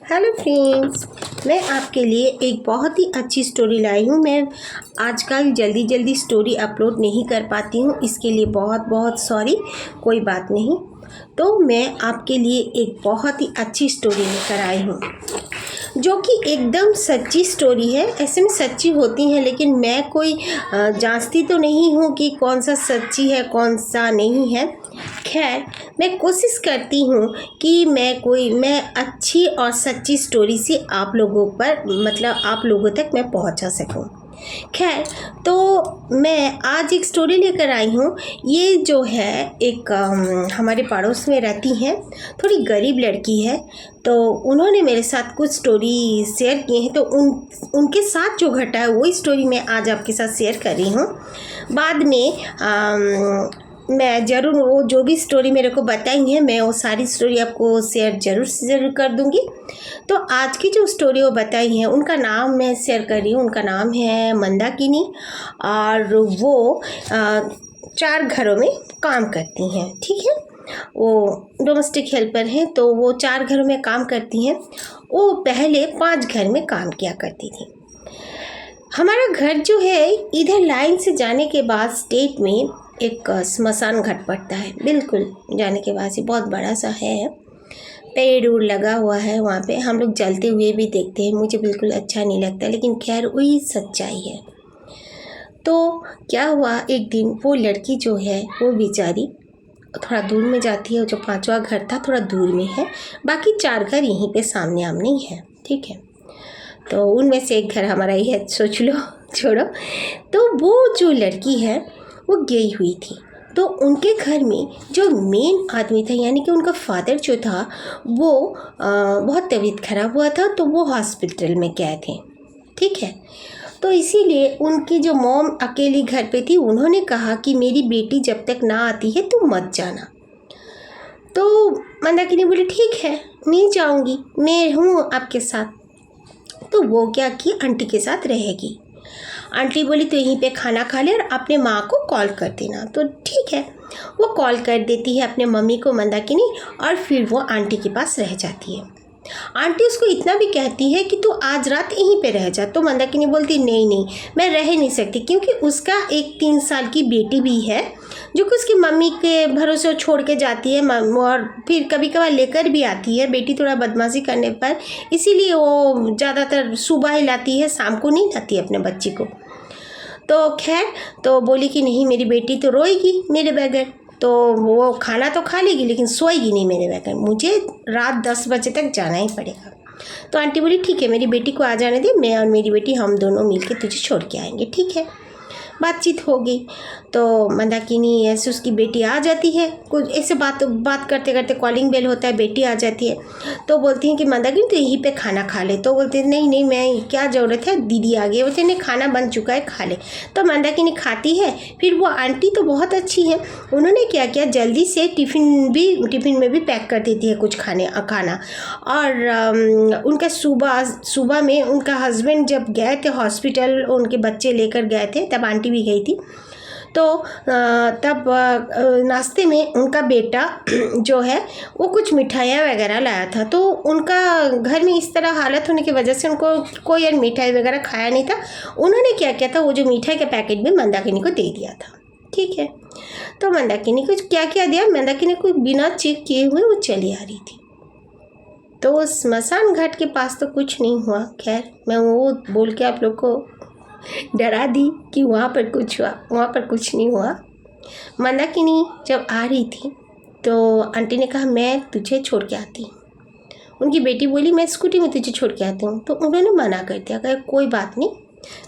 Hello friends, मैं आपके लिए एक बहुत ही अच्छी स्टोरी लाई हूँ। मैं आजकल जल्दी स्टोरी अपलोड नहीं कर पाती हूँ, इसके लिए बहुत बहुत सॉरी। कोई बात नहीं। तो मैं आपके लिए एक बहुत ही अच्छी स्टोरी लेकर आई हूँ जो कि एकदम सच्ची स्टोरी है। ऐसे में सच्ची होती हैं, लेकिन मैं कोई जांचती तो नहीं हूँ कि कौन सा सच्ची है कौन सा नहीं है। खैर, मैं कोशिश करती हूँ कि मैं अच्छी और सच्ची स्टोरी से आप लोगों पर आप लोगों तक मैं पहुँचा सकूँ। खैर, तो मैं आज एक स्टोरी लेकर आई हूँ। ये जो है एक हमारे पड़ोस में रहती हैं, थोड़ी गरीब लड़की है। तो उन्होंने मेरे साथ कुछ स्टोरी शेयर किए हैं, तो उनके साथ जो घटा है वही स्टोरी मैं आज आपके साथ शेयर कर रही हूँ। बाद में मैं ज़रूर वो जो भी स्टोरी मेरे को बताई है, मैं वो सारी स्टोरी आपको शेयर ज़रूर से ज़रूर कर दूँगी। तो आज की जो स्टोरी वो बताई है, उनका नाम मैं शेयर कर रही हूँ। उनका नाम है मंदाकिनी, और वो 4 घरों में काम करती हैं। ठीक है, वो डोमेस्टिक हेल्पर हैं, तो वो 4 घरों में काम करती हैं। वो पहले 5 घर में काम किया करती थी। हमारा घर जो है, इधर लाइन से जाने के बाद स्टेट में एक स्मशान घाट पड़ता है। बिल्कुल जाने के बाद से बहुत बड़ा सा है, पेड़ उड़ लगा हुआ है। वहाँ पे हम लोग जलते हुए भी देखते हैं। मुझे बिल्कुल अच्छा नहीं लगता, लेकिन खैर वही सच्चाई है। तो क्या हुआ, एक दिन वो लड़की जो है वो बेचारी थोड़ा दूर में जाती है। जो 5वां घर था थोड़ा दूर में है, बाकी 4 घर यहीं पे सामने आमने ही है। ठीक है, तो उनमें से एक घर हमारा ही है, सोच लो, छोड़ो। तो वो जो लड़की है वो गई हुई थी। तो उनके घर में जो मेन आदमी था, यानी कि उनका फादर जो था, वो बहुत तबीयत खराब हुआ था, तो वो हॉस्पिटल में गए थे। ठीक है, तो इसीलिए उनकी जो मॉम अकेली घर पे थी, उन्होंने कहा कि मेरी बेटी जब तक ना आती है तुम मत जाना। तो मंदाकिनी बोली ठीक है, मैं जाऊंगी, मैं हूँ आपके साथ। तो वो क्या की आंटी के साथ रहेगी। आंटी बोली तो यहीं पे खाना खा ले और अपने माँ को कॉल कर देना। तो ठीक है, वो कॉल कर देती है अपने मम्मी को मंदाकिनी, और फिर वो आंटी के पास रह जाती है। आंटी उसको इतना भी कहती है कि तू आज रात यहीं पे रह जा। तो मंदाकिनी बोलती नहीं, मैं रह नहीं सकती, क्योंकि उसका एक 3 साल की बेटी भी है जो कि उसकी मम्मी के भरोसे छोड़ के जाती है, और फिर कभी कभार लेकर भी आती है। बेटी थोड़ा बदमाशी करने पर, इसीलिए वो ज़्यादातर सुबह ही लाती है, शाम को नहीं लाती अपने बच्ची को। तो खैर, तो बोली कि नहीं, मेरी बेटी तो रोएगी मेरे बगैर, तो वो खाना तो खा लेगी लेकिन सोएगी नहीं मेरे बगैर, मुझे रात 10 बजे तक जाना ही पड़ेगा। तो आंटी बोली ठीक है, मेरी बेटी को आ जाने दे, मैं और मेरी बेटी हम दोनों मिलके तुझे छोड़ के आएंगे। ठीक है, बातचीत हो गई। तो मंदाकिनी ऐसे उसकी बेटी आ जाती है, कुछ ऐसे बात करते करते कॉलिंग बेल होता है, बेटी आ जाती है। तो बोलती हैं कि मंदाकिनी तो यहीं पे खाना खा ले। तो बोलते हैं नहीं, मैं क्या ज़रूरत है, दीदी आ गई। बोलते नहीं, खाना बन चुका है, खा ले। तो मंदाकिनी खाती है। फिर वो आंटी तो बहुत अच्छी है, उन्होंने क्या किया, जल्दी से टिफ़िन में भी पैक कर देती है कुछ खाना। और उनका सुबह में उनका हस्बैंड जब गए थे हॉस्पिटल, उनके बच्चे लेकर गए थे, तब आंटी भी गई थी। तो तब नाश्ते में उनका बेटा जो है वो कुछ मिठाइयाँ वगैरह लाया था। तो उनका घर में इस तरह हालत होने की वजह से उनको कोई और मिठाई वगैरह खाया नहीं था। उन्होंने क्या किया था, वो जो मिठाई का पैकेट भी मंदाकिनी को दे दिया था। ठीक है, तो मंदाकिनी को क्या दिया, मंदाकिनी को बिना चेक किए हुए वो चली आ रही थी। तो स्मशान घाट के पास तो कुछ नहीं हुआ। खैर, मैं वो बोल के आप लोग को डरा दी कि वहाँ पर कुछ हुआ, वहाँ पर कुछ नहीं हुआ। मंदाकिनी जब आ रही थी तो आंटी ने कहा मैं तुझे छोड़ के आती हूँ। उनकी बेटी बोली मैं स्कूटी में तुझे छोड़ के आती हूँ। तो उन्होंने मना कर दिया, कहा कोई बात नहीं,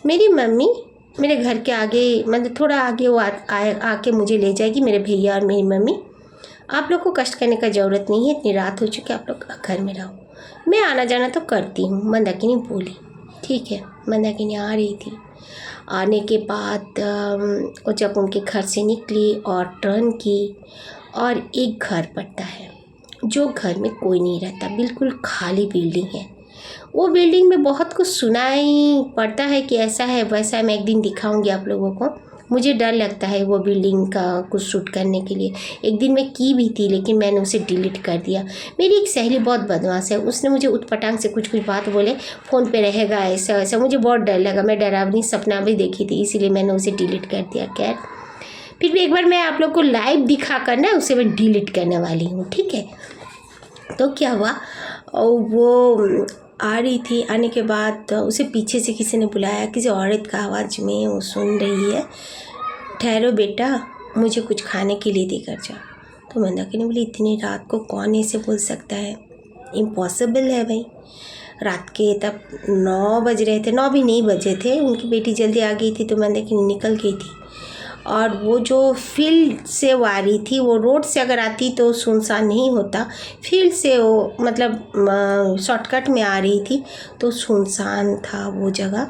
मेरी मम्मी मेरे घर के आगे, थोड़ा आगे वो आके मुझे ले जाएगी, मेरे भैया और मेरी मम्मी। आप लोग को कष्ट करने का ज़रूरत नहीं है, इतनी रात हो चुकी है, आप लोग घर में रहो, मैं आना जाना तो करती हूँ। मंदाकिनी बोली ठीक है। मंदाकिनी आ रही थी। आने के बाद वो जब उनके घर से निकली और टर्न की, और एक घर पड़ता है जो घर में कोई नहीं रहता, बिल्कुल खाली बिल्डिंग है। वो बिल्डिंग में बहुत कुछ सुनाई पड़ता है कि ऐसा है वैसा है, मैं एक दिन दिखाऊंगी आप लोगों को। मुझे डर लगता है वो बिल्डिंग का कुछ शूट करने के लिए। एक दिन मैं की भी थी लेकिन मैंने उसे डिलीट कर दिया। मेरी एक सहेली बहुत बदमाश है, उसने मुझे उटपटांग से कुछ कुछ बात बोले, फ़ोन पे रहेगा ऐसा वैसा, मुझे बहुत डर लगा। मैं डरावनी सपना भी देखी थी, इसीलिए मैंने उसे डिलीट कर दिया। खैर फिर भी एक बार मैं आप लोग को लाइव दिखा कर ना उसे मैं डिलीट करने वाली हूँ, ठीक है। तो क्या हुआ, और वो आ रही थी, आने के बाद उसे पीछे से किसी ने बुलाया, किसी औरत का आवाज़ में वो सुन रही है, ठहरो बेटा मुझे कुछ खाने के लिए देकर जाओ। तो मंदाकिनी बोली इतनी रात को कौन ऐसे बोल सकता है, इम्पॉसिबल है भाई। रात के तब 9 बज रहे थे, 9 भी नहीं बजे थे, उनकी बेटी जल्दी आ गई थी तो मंदाकिनी निकल गई थी। और वो जो फील्ड से वो आ रही थी, वो रोड से अगर आती तो सुनसान नहीं होता, फील्ड से वो मतलब शॉर्टकट में आ रही थी तो सुनसान था वो जगह।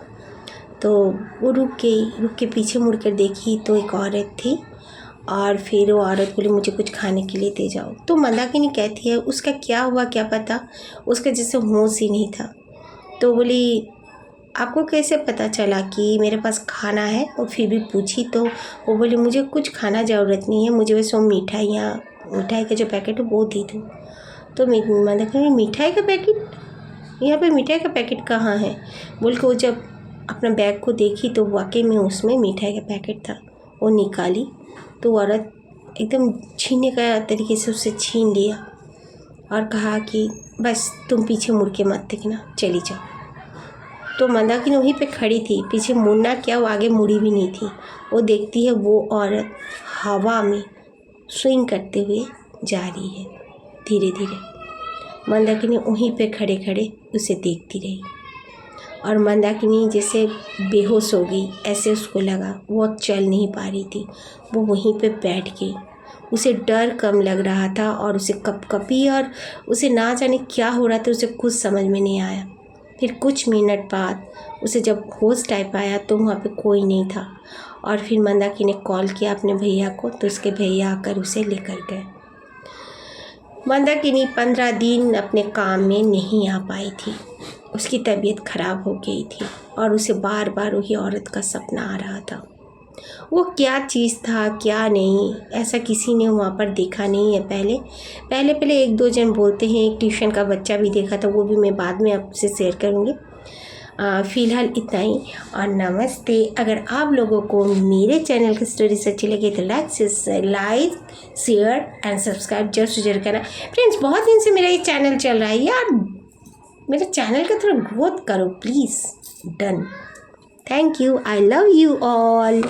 तो वो रुक के पीछे मुड़ कर देखी तो एक औरत थी, और फिर वो औरत बोली मुझे कुछ खाने के लिए दे जाओ। तो मंदाकिनी कहती है उसका क्या हुआ क्या पता, उसका जैसे होश ही नहीं था। तो बोली आपको कैसे पता चला कि मेरे पास खाना है, और फिर भी पूछी तो वो बोली मुझे कुछ खाना ज़रूरत नहीं है, मुझे वैसे मिठाई का जो पैकेट है वो दे दो। तो मैंने कहा मिठाई का पैकेट, यहाँ पे मिठाई का पैकेट कहाँ है, बोल के वो जब अपना बैग को देखी तो वाकई में उसमें मिठाई का पैकेट था। वो निकाली तो औरत एकदम छीनने का तरीके से उसे छीन लिया और कहा कि बस तुम पीछे मुड़ के मत देखना, चली जाओ। तो मंदाकिनी वहीं पे खड़ी थी, पीछे मुड़ना क्या, वो आगे मुड़ी भी नहीं थी। वो देखती है वो औरत हवा में स्विंग करते हुए जा रही है धीरे धीरे। मंदाकिनी वहीं पे खड़े खड़े उसे देखती रही, और मंदाकिनी जैसे बेहोश हो गई ऐसे उसको लगा, वो चल नहीं पा रही थी, वो वहीं पे बैठ गई। उसे डर कम लग रहा था और उसे कपकपी और उसे ना जाने क्या हो रहा था, उसे कुछ समझ में नहीं आया। फिर कुछ मिनट बाद उसे जब होश टाइप आया तो वहाँ पे कोई नहीं था, और फिर मंदाकिनी ने कॉल किया अपने भैया को, तो उसके भैया आकर उसे लेकर गए। मंदाकिनी 15 दिन अपने काम में नहीं आ पाई थी, उसकी तबीयत खराब हो गई थी और उसे बार बार वही औरत का सपना आ रहा था। वो क्या चीज़ था क्या नहीं, ऐसा किसी ने वहाँ पर देखा नहीं है। पहले 1-2 जन बोलते हैं, एक ट्यूशन का बच्चा भी देखा था, वो भी मैं बाद में आपसे शेयर करूँगी। फ़िलहाल इतना ही, और नमस्ते। अगर आप लोगों को मेरे चैनल की स्टोरीज अच्छी लगी तो लाइक शेयर एंड सब्सक्राइब जरूर करना। फ्रेंड्स बहुत दिन से मेरा ये चैनल चल रहा है यार, मेरे चैनल का थोड़ा ग्रोथ करो please. Done. Thank you, I love you all.